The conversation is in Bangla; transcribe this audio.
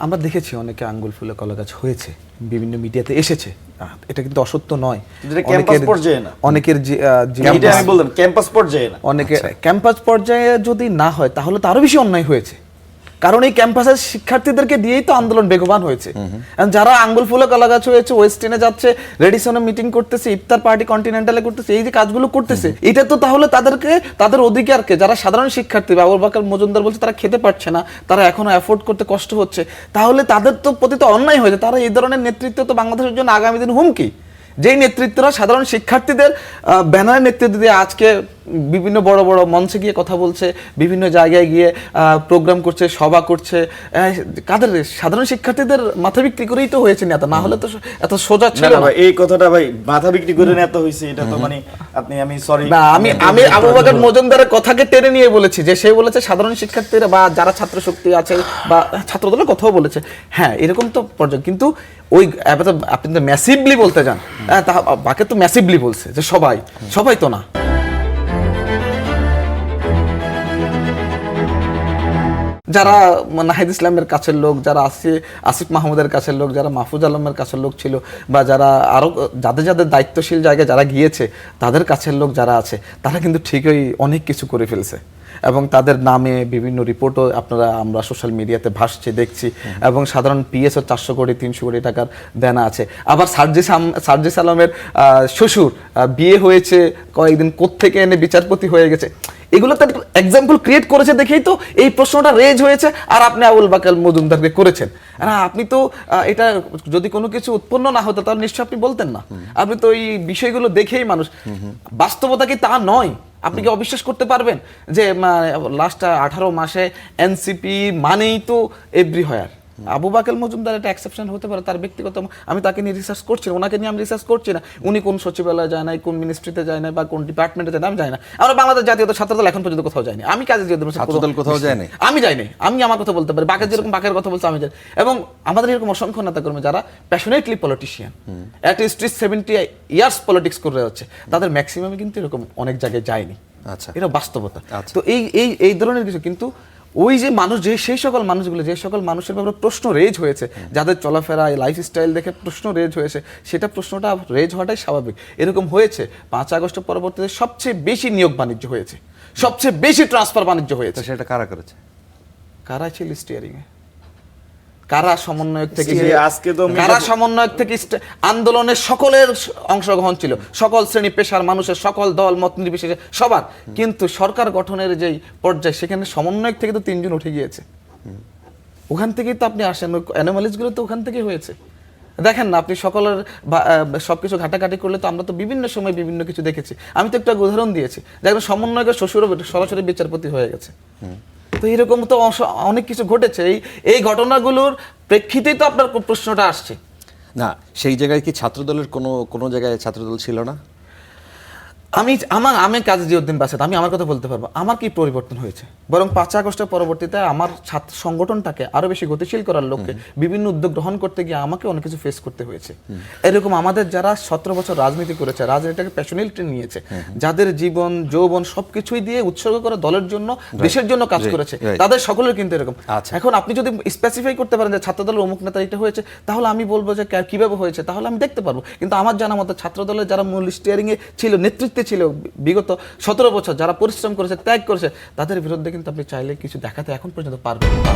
আমরা দেখেছি অনেকে আঙ্গুল ফুলে কলা গাছ হয়েছে, বিভিন্ন মিডিয়াতে এসেছে। এটা কিন্তু অসত্য নয়। অনেকের আমি বললাম ক্যাম্পাস পর্যায়ে না, অনেকে ক্যাম্পাস পর্যায়ে যদি না হয় তাহলে তো আরো বেশি অন্যায় হয়েছে, কারণ এই ক্যাম্পাসের শিক্ষার্থীদেরকে দিয়েই তো আন্দোলন বেগবান হয়েছে। যারা আঙ্গুল ফুলে কলা গাছ হয়েছে, ওয়েস্টার্নে যাচ্ছে, রেডিসনে মিটিং করতেছে, ইফতার পার্টি কন্টিনেন্টালে করতেছে, এই যে কাজগুলো করতেছে, এটা তো তাহলে তাদেরকে তাদের অধিকারকে, যারা সাধারণ শিক্ষার্থী বা আবুল বাকার মজুমদার বলছে তারা খেতে পারছে না, তারা এখনো অ্যাফোর্ড করতে কষ্ট হচ্ছে, তাহলে তাদের তো প্রতি তো অন্যায় হয়েছে। তারা এই ধরনের নেতৃত্ব তো বাংলাদেশের জন্য আগামী দিন হুমকি। যেই নেতৃত্বরা সাধারণ শিক্ষার্থীদের ব্যানারের নেতৃত্ব দিয়ে আজকে বিভিন্ন বড় বড় মঞ্চে গিয়ে কথা বলছে, বিভিন্ন জায়গায় গিয়ে প্রোগ্রাম করছে, সভা করছে, কাদের সাধারণ শিক্ষার্থীদের মাথা বিক্রি করেই তো হয়েছে নেতা, না হলে তো এত সোজা ছিল না। এই কথাটা ভাই মাথা বিক্রি করে নেতা হয়েছে, এটা তো মানে আমি সরি না, আমি আবু বকর মজুমদারের কথাকে টেনে নিয়ে বলেছি যে সে বলেছে সাধারণ শিক্ষার্থীরা বা যারা ছাত্র শক্তি আছে বা ছাত্রদলের কথাও বলেছে, হ্যাঁ এরকম তো পর্যন্ত, কিন্তু ওই আপনি তো ম্যাসিভলি বলতে যান, বাকে তো ম্যাসিভলি বলছে যে সবাই তো না। যারা নাহিদ ইসলামের কাছের লোক, যারা আসিফ মাহমুদের কাছের লোক, যারা মাহফুজ আলমের কাছের লোক ছিল, বা যারা আরো যাদের দায়িত্বশীল জায়গায় যারা গিয়েছে তাদের কাছের লোক যারা আছে, তারা কিন্তু ঠিকই অনেক কিছু করে ফেলছে, এবং তাদের নামে বিভিন্ন রিপোর্টও আমরা সোশ্যাল মিডিয়াতে ভাসছে দেখছি, এবং সাধারণ পিএসও 400 কোটি 300 কোটি টাকার দেনা আছে। আবার সার্জিস আলমের শ্বশুর বিয়ে হয়েছে কয়েকদিন কোত্থেকে এনে বিচারপতি হয়ে গেছে, এগুলো তো এক্সাম্পল ক্রিয়েট করেছে দেখেই তো এই প্রশ্নটা রেজ হয়েছে, আর আপনি আবুল বাকার মজুমদারকে করেছেন। আপনি তো এটা যদি কোনো কিছু উৎপন্ন না হতো তাহলে নিশ্চয় আপনি বলতেন না। আপনি তো এই বিষয়গুলো দেখেই মানুষ, বাস্তবতা কি তা নয়? আপনি কি অবিশ্বাস করতে পারবেন যে লাস্ট 18 মাসে এনসিপি মানেই তো এভরিহোয়ার? আবু বাকেল মজুমদার একটা এক্সেপশন হতে পারে, তার ব্যক্তিগত, আমি তাকে নিয়ে রিসার্চ করছি না, ওনাকে নিয়ে আমি রিসার্চ করছি না, উনি কোন সচিবালয়ে যায় নাই, কোন মিনিস্ট্রিতে যায় না, বা কোন ডিপার্টমেন্টে যায় না, আমি যাই না। আমরা বাংলাদেশ জাতীয় ছাত্রদল এখন পর্যন্ত কোথাও যায়নি, আমি কাজে ছাত্রদল কোথাও যায়নি, আমি যাইনি, আমি আমার কথা বলতে পারি, বাকের যেরকম বাকের কথা বলছে আমি যাই। এবং আমাদের এরকম অসংখ্য নেতা কর্মী যারা passionately politician, at least 70 years politics করে যাচ্ছে, তাদের ম্যাক্সিমামই কিন্তু এরকম অনেক জায়গায় যায়নি। আচ্ছা, এটা বাস্তবতা। তো এই ধরনের কিছু, কিন্তু ওই যে মানুষ, সেই সকল মানুষগুলো, যে সকল মানুষের ব্যাপারে প্রশ্ন রেজ হয়েছে, যাদের চলাফেরা লাইফস্টাইল দেখে প্রশ্ন রেজ হয়েছে, সেটা প্রশ্নটা রেজ হওয়াটাই স্বাভাবিক। এরকম হয়েছে 5 আগস্টের পরবর্তীতে সবচেয়ে বেশি নিয়োগ বাণিজ্য হয়েছে, সবচেয়ে বেশি ট্রান্সফার বাণিজ্য হয়েছে। সেটা কারা করেছে? কারা ছিল স্টিয়ারিং এ? কারা সমন্বয়ক থেকে আন্দোলনের সকলের অংশগ্রহণ ছিল, সকল শ্রেণী পেশার মানুষের, সকল দল মত নির্বিশেষে সবার। কিন্তু সরকার গঠনের যেই পর্যায়ে, সেখানে সমন্বয়ক থেকে তো 3 জন উঠে গিয়েছে। ওখান থেকেই তো আপনি আসেন, অ্যানোমালিস গুলো তো ওখান থেকেই হয়েছে। দেখেন না আপনি সকলের সবকিছু ঘাটাঘাটি করলে তো আমরা তো বিভিন্ন সময় বিভিন্ন কিছু দেখেছি। আমি তো একটা উদাহরণ দিয়েছি, দেখেন সমন্বয়কের শ্বশুরও সরাসরি বিচারপতি হয়ে গেছে। তো এরকম তো অনেক কিছু ঘটেছে, এই ঘটনাগুলোর প্রেক্ষিতেই তো আপনার প্রশ্নটা আসছে। না, সেই জায়গায় কি ছাত্রদলের কোনো জায়গায় ছাত্রদল ছিল না? আমি কাজী জিয়াউদ্দিন বাসাত, আমি আমার কথা বলতে পারবো, আমার কি পরিবর্তন হয়েছে? বরং 5 আগস্টের পরবর্তীতে আমার ছাত্র সংগঠনটাকে আরো বেশি গতিশীল করার লক্ষ্যে বিভিন্ন উদ্যোগ গ্রহণ করতে গিয়ে আমাকে অনেক কিছু ফেস করতে হয়েছে। এরকম আমাদের যারা 17 বছর রাজনীতি করেছে, রাজনীতিটাকে প্যাশনেটলি নিয়েছে, যাদের জীবন যৌবন সবকিছুই দিয়ে উৎসর্গ করে দলের জন্য, দেশের জন্য কাজ করেছে, তাদের সকলের কিন্তু এরকম। এখন আপনি যদি স্পেসিফাই করতে পারেন যে ছাত্রদলের অমুক নেতা এটা হয়েছে, তাহলে আমি বলবো যে কিভাবে হয়েছে, তাহলে আমি দেখতে পারবো। কিন্তু আমার জানা মতো ছাত্রদলের যারা মূল স্টিয়ারিং এ ছিল, নেতৃত্বে ছিল বিগত 17 বছর, যারা পরিশ্রম করেছে, ত্যাগ করেছে, তাদের বিরুদ্ধে কিন্তু আপনি চাইলে কিছু দেখাতে এখন পর্যন্ত পারবেন না।